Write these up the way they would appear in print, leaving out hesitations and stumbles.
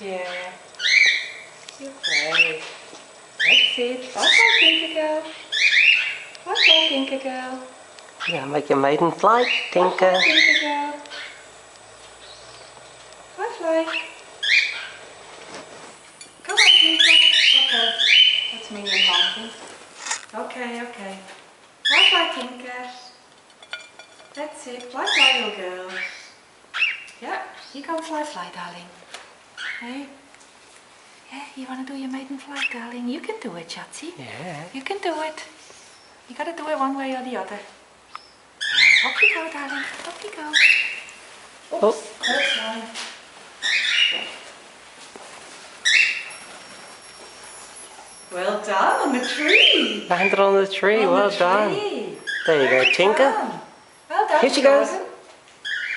Yeah. Okay. That's it. Bye-bye, Tinker Girl. Bye-bye, Tinker Girl. Yeah, make your maiden flight, Tinker. Bye-bye, Tinker Girl. Bye-bye. Come on, Tinker. Okay. That's me and honking. Okay, okay. Bye-bye, Tinker. That's it. Bye-bye, little girl. Yeah, you go fly, darling. Hey? Yeah, you want to do your maiden flight, darling? You can do it, Chatsy. Yeah. You can do it. You got to do it one way or the other. Yeah, off you go, darling. Off you go. Oops, that's fine. Well done on the tree. Landed on the tree, well done. There you go, Tinker. Well done, Here she goes. Jordan.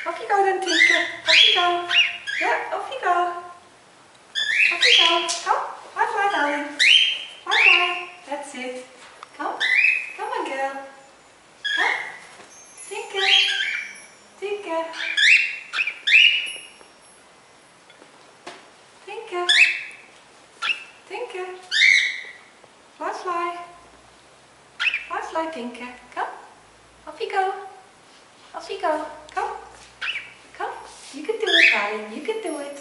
Off you go then, Tinker. Off you go. Yeah, off you go. Off you go. Come. Bye-bye, darling. Bye-bye. That's it. Come. Come on, girl. Come. Tinker. Tinker. Tinker. Tinker. Fly, fly. Fly, fly, Tinker. Come. Off you go. Off you go. Come. Come. You can do it, darling. You can do it.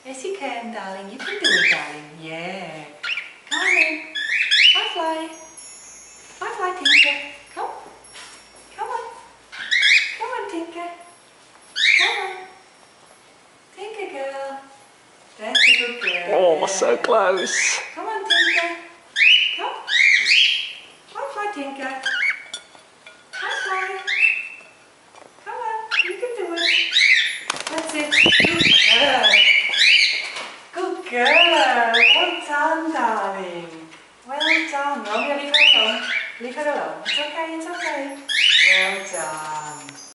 Yes, you can, darling. You can do it, darling. Yeah. Come on in. Fly, fly. Fly, fly, Tinker. Come. Come on. Come on, Tinker. Come on. Tinker girl. That's a good girl. Oh, yeah. so close. Come on, Tinker. Come. Fly, fly, Tinker. Fly, fly. Come on. You can do it. That's it. Good girl. Good girl. Well done, darling. Well done. No, leave her alone. Leave her alone. It's okay, it's okay. Well done.